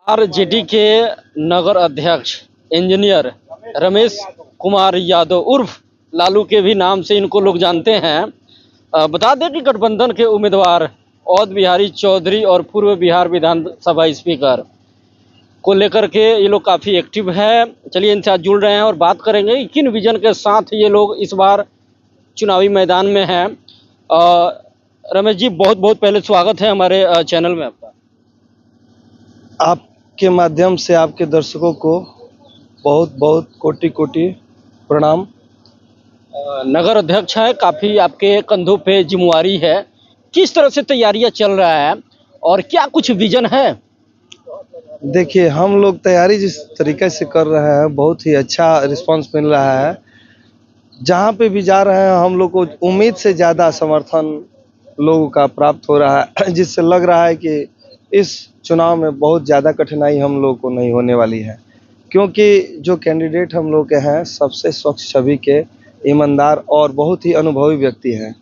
RJD के नगर अध्यक्ष engineer Ramesh Kumar Yadav उर्फ लालू के भी नाम से इनको लोग जानते हैं। बता दें कि गठबंधन के उम्मीदवार औध बिहारी चौधरी और पूर्व बिहार विधानसभा स्पीकर को लेकर के ये लोग काफ़ी एक्टिव है। चलिए इनसे आज जुड़ रहे हैं और बात करेंगे कि किन विजन के साथ ये लोग इस बार चुनावी मैदान में हैं। रमेश जी, बहुत बहुत पहले स्वागत है हमारे चैनल में आपका। आपके माध्यम से आपके दर्शकों को बहुत बहुत कोटि कोटि प्रणाम। नगर अध्यक्ष है, काफ़ी आपके कंधों पे जिम्मेवारी है। किस तरह से तैयारियां चल रहा है और क्या कुछ विजन है? देखिए, हम लोग तैयारी जिस तरीके से कर रहे हैं, बहुत ही अच्छा रिस्पांस मिल रहा है। जहाँ पे भी जा रहे हैं हम लोग को उम्मीद से ज़्यादा समर्थन लोगों का प्राप्त हो रहा है, जिससे लग रहा है कि इस चुनाव में बहुत ज़्यादा कठिनाई हम लोग को नहीं होने वाली है, क्योंकि जो कैंडिडेट हम लोग के हैं सबसे स्वच्छ छवि के, ईमानदार और बहुत ही अनुभवी व्यक्ति हैं।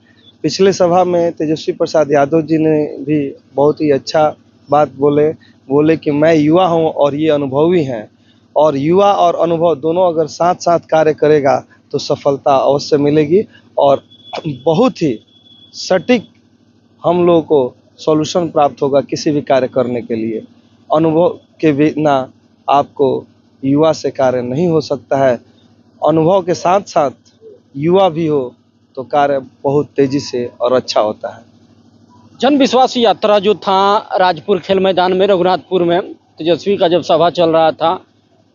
पिछले सभा में तेजस्वी प्रसाद यादव जी ने भी बहुत ही अच्छा बात बोले कि मैं युवा हूं और ये अनुभवी हैं, और युवा और अनुभव दोनों अगर साथ साथ कार्य करेगा तो सफलता अवश्य मिलेगी और बहुत ही सटीक हम लोगों को सॉल्यूशन प्राप्त होगा किसी भी कार्य करने के लिए। अनुभव के बिना आपको युवा से कार्य नहीं हो सकता है। अनुभव के साथ साथ युवा भी हो तो कार्य बहुत तेजी से और अच्छा होता है। जन विश्वास यात्रा जो था राजपुर खेल मैदान में, रघुनाथपुर में तेजस्वी का जब सभा चल रहा था,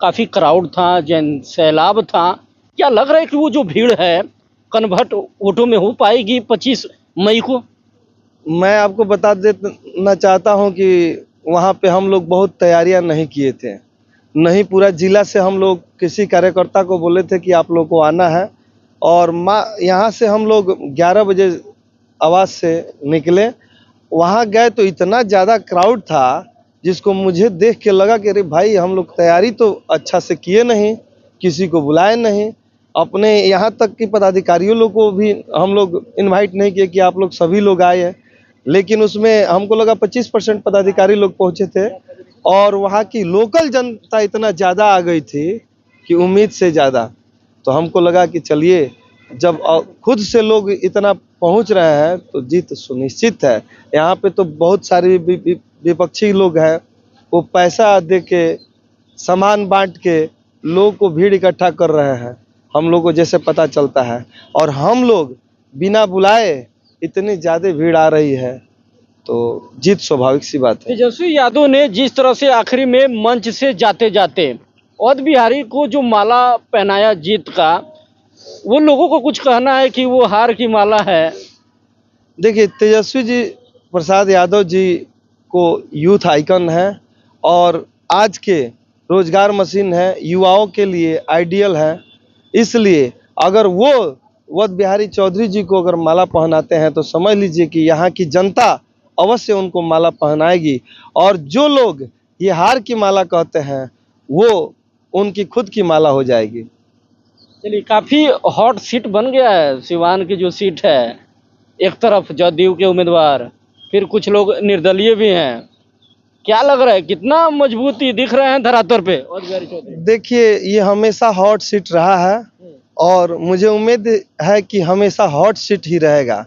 काफ़ी क्राउड था, जन सैलाब था। क्या लग रहा है कि वो जो भीड़ है कन्वर्ट वोटों में हो पाएगी 25 मई को? मैं आपको बता देना चाहता हूं कि वहां पे हम लोग बहुत तैयारियां नहीं किए थे। नहीं, पूरा जिला से हम लोग किसी कार्यकर्ता को बोले थे कि आप लोग को आना है, और यहाँ से हम लोग 11 बजे आवाज़ से निकले। वहाँ गए तो इतना ज़्यादा क्राउड था जिसको मुझे देख के लगा कि अरे भाई, हम लोग तैयारी तो अच्छा से किए नहीं, किसी को बुलाए नहीं, अपने यहाँ तक कि पदाधिकारियों लोग को भी हम लोग इनवाइट नहीं किए कि आप लोग सभी लोग आए हैं। लेकिन उसमें हमको लगा 25% पदाधिकारी लोग पहुँचे थे, और वहाँ की लोकल जनता इतना ज़्यादा आ गई थी कि उम्मीद से ज़्यादा। तो हमको लगा कि चलिए, जब खुद से लोग इतना पहुंच रहे हैं तो जीत सुनिश्चित है। यहाँ पे तो बहुत सारे विपक्षी लोग हैं, वो पैसा दे के, सामान बांट के लोगों को भीड़ इकट्ठा कर रहे हैं, हम लोग को जैसे पता चलता है। और हम लोग बिना बुलाए इतनी ज़्यादा भीड़ आ रही है तो जीत स्वाभाविक सी बात है। तेजस्वी यादव ने जिस तरह से आखिरी में मंच से जाते जाते औध बिहारी को जो माला पहनाया जीत का, वो लोगों को कुछ कहना है कि वो हार की माला है। देखिए, तेजस्वी जी प्रसाद यादव जी को यूथ आइकन है और आज के रोजगार मशीन है, युवाओं के लिए आइडियल है। इसलिए अगर वो वध बिहारी चौधरी जी को अगर माला पहनाते हैं तो समझ लीजिए कि यहाँ की जनता अवश्य उनको माला पहनाएगी, और जो लोग ये हार की माला कहते हैं वो उनकी खुद की माला हो जाएगी। चलिए, काफ़ी हॉट सीट बन गया है सिवान की जो सीट है। एक तरफ जदयू के उम्मीदवार, फिर कुछ लोग निर्दलीय भी हैं। क्या लग रहा है, कितना मजबूती दिख रहे हैं धरातल पे औध बिहारी चौधरी? देखिए, ये हमेशा हॉट सीट रहा है और मुझे उम्मीद है कि हमेशा हॉट सीट ही रहेगा।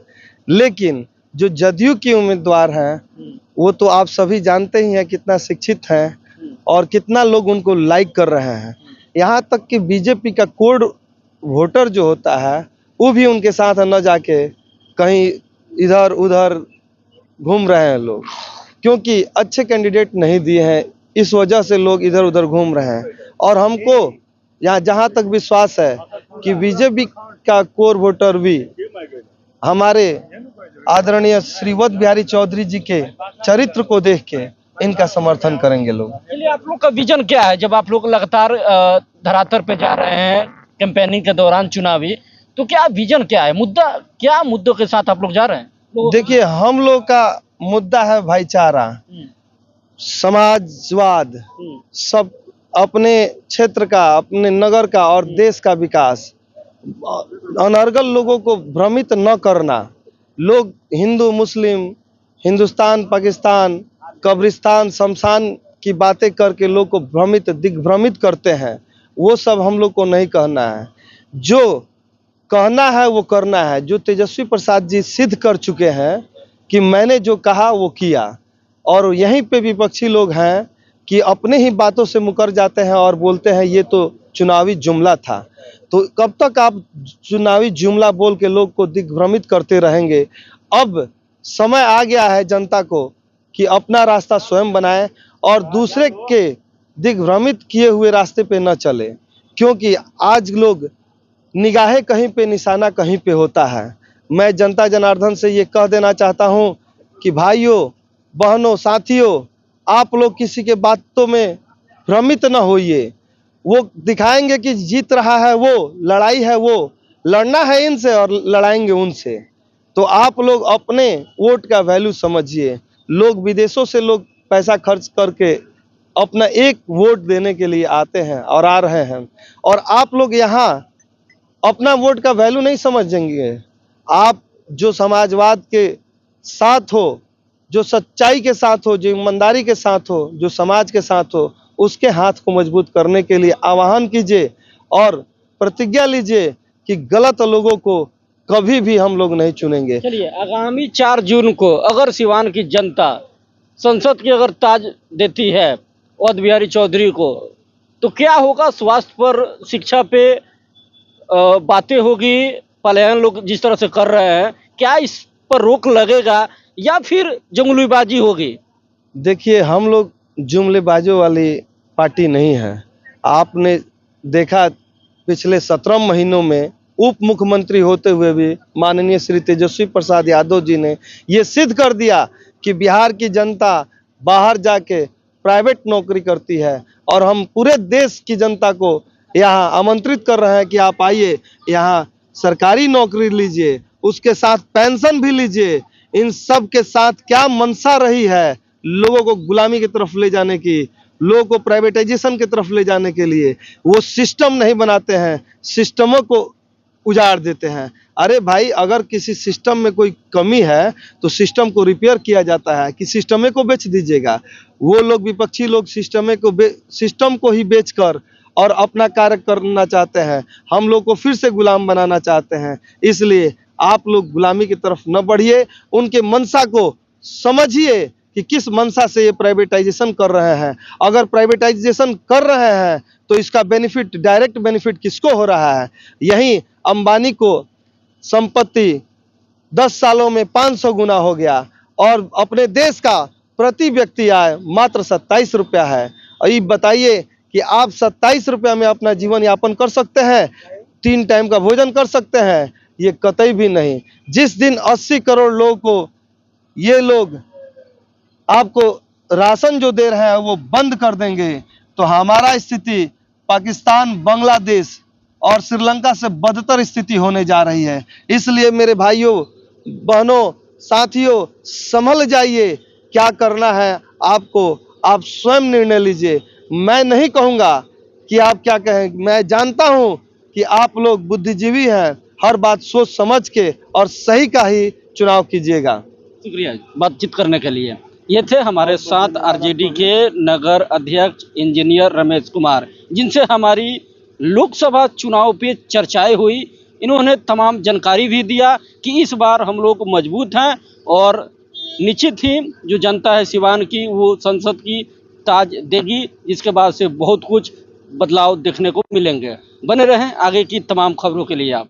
लेकिन जो जदयू के उम्मीदवार हैं वो तो आप सभी जानते ही हैं कितना शिक्षित हैं और कितना लोग उनको लाइक कर रहे हैं। यहाँ तक कि बीजेपी का कोड वोटर जो होता है वो भी उनके साथ न जाके कहीं इधर उधर घूम रहे हैं लोग, क्योंकि अच्छे कैंडिडेट नहीं दिए हैं, इस वजह से लोग इधर उधर घूम रहे हैं। और हमको यहाँ जहाँ तक विश्वास है कि बीजेपी का कोर वोटर भी हमारे आदरणीय श्री वध बिहारी चौधरी जी के चरित्र को देख के इनका समर्थन करेंगे लोग। चलिए, आप लोग का विजन क्या है जब आप लोग लगातार धरातल पे जा रहे हैं कैंपेनिंग के दौरान चुनावी? तो क्या विजन क्या है, मुद्दा क्या, मुद्दों के साथ आप लोग जा रहे हैं? देखिए, हम लोग का मुद्दा है भाईचारा, समाजवाद, सब अपने क्षेत्र का, अपने नगर का और देश का विकास, अनर्गल लोगों को भ्रमित न करना। लोग हिंदू मुस्लिम, हिंदुस्तान पाकिस्तान, कब्रिस्तान शमशान की बातें करके लोग को दिग्भ्रमित करते हैं, वो सब हम लोग को नहीं कहना है। जो कहना है वो करना है। जो तेजस्वी प्रसाद जी सिद्ध कर चुके हैं कि मैंने जो कहा वो किया, और यहीं पे विपक्षी लोग हैं कि अपने ही बातों से मुकर जाते हैं और बोलते हैं ये तो चुनावी जुमला था। तो कब तक आप चुनावी जुमला बोल के लोग को दिग्भ्रमित करते रहेंगे? अब समय आ गया है जनता को कि अपना रास्ता स्वयं बनाएं और दूसरे के दिग्भ्रमित किए हुए रास्ते पे न चले, क्योंकि आज लोग निगाहें कहीं पे, निशाना कहीं पे होता है। मैं जनता जनार्दन से ये कह देना चाहता हूँ कि भाइयों, बहनों, साथियों, आप लोग किसी के बातों में भ्रमित न होइए। वो दिखाएंगे कि जीत रहा है वो, लड़ाई है वो, लड़ना है इनसे और लड़ाएंगे उनसे। तो आप लोग अपने वोट का वैल्यू समझिए। लोग विदेशों से लोग पैसा खर्च करके अपना एक वोट देने के लिए आते हैं और आ रहे हैं, और आप लोग यहाँ अपना वोट का वैल्यू नहीं समझेंगे। आप जो समाजवाद के साथ हो, जो सच्चाई के साथ हो, जो ईमानदारी के साथ हो, जो समाज के साथ हो, उसके हाथ को मजबूत करने के लिए आह्वान कीजिए और प्रतिज्ञा लीजिए कि गलत लोगों को कभी भी हम लोग नहीं चुनेंगे। चलिए, आगामी 4 जून को अगर सिवान की जनता संसद की अगर ताज देती है अवध बिहारी चौधरी को, तो क्या होगा? स्वास्थ्य पर, शिक्षा पे बातें होगी, पलायन लोग जिस तरह से कर रहे हैं, क्या इस पर रोक लगेगा या फिर जुमलेबाजी होगी? देखिए, हम लोग जुमलेबाजों वाली पार्टी नहीं है। आपने देखा पिछले 17 महीनों में उप मुख्यमंत्री होते हुए भी माननीय श्री तेजस्वी प्रसाद यादव जी ने ये सिद्ध कर दिया कि बिहार की जनता बाहर जाके प्राइवेट नौकरी करती है, और हम पूरे देश की जनता को यहाँ आमंत्रित कर रहे हैं कि आप आइए, यहाँ सरकारी नौकरी लीजिए, उसके साथ पेंशन भी लीजिए। इन सब के साथ क्या मंशा रही है? लोगों को गुलामी की तरफ ले जाने की, लोगों को प्राइवेटाइजेशन की तरफ ले जाने के लिए। वो सिस्टम नहीं बनाते हैं, सिस्टमों को उजाड़ देते हैं। अरे भाई, अगर किसी सिस्टम में कोई कमी है तो सिस्टम को रिपेयर किया जाता है कि सिस्टम को बेच दीजिएगा। वो लोग, विपक्षी लोग, सिस्टम को ही बेचकर और अपना कार्य करना चाहते हैं। हम लोग को फिर से गुलाम बनाना चाहते हैं। इसलिए आप लोग गुलामी की तरफ न बढ़िए, उनके मंशा को समझिए कि किस मंशा से ये प्राइवेटाइजेशन कर रहे हैं। अगर प्राइवेटाइजेशन कर रहे हैं तो इसका बेनिफिट, डायरेक्ट बेनिफिट किसको हो रहा है? यही अंबानी को संपत्ति 10 सालों में 500 गुना हो गया, और अपने देश का प्रति व्यक्ति आय मात्र 27 रुपया है। और ये बताइए कि आप 27 रुपया में अपना जीवन यापन कर सकते हैं? 3 टाइम का भोजन कर सकते हैं? ये कतई भी नहीं। जिस दिन 80 करोड़ लोगों को ये लोग आपको राशन जो दे रहे हैं वो बंद कर देंगे, तो हमारा स्थिति पाकिस्तान, बांग्लादेश और श्रीलंका से बदतर स्थिति होने जा रही है। इसलिए मेरे भाइयों, बहनों, साथियों, संभल जाइए। क्या करना है आपको, आप स्वयं निर्णय लीजिए। मैं नहीं कहूँगा कि आप क्या कहें। मैं जानता हूँ कि आप लोग बुद्धिजीवी हैं। हर बात सोच समझ के और सही का ही चुनाव कीजिएगा। शुक्रिया बातचीत करने के लिए। ये थे हमारे साथ आरजेडी के नगर अध्यक्ष इंजीनियर रमेश कुमार, जिनसे हमारी लोकसभा चुनाव पे चर्चाएं हुई। इन्होंने तमाम जानकारी भी दिया कि इस बार हम लोग मजबूत हैं और निश्चित ही जो जनता है सिवान की, वो संसद की ताज देगी, जिसके बाद से बहुत कुछ बदलाव देखने को मिलेंगे। बने रहें आगे की तमाम खबरों के लिए आप।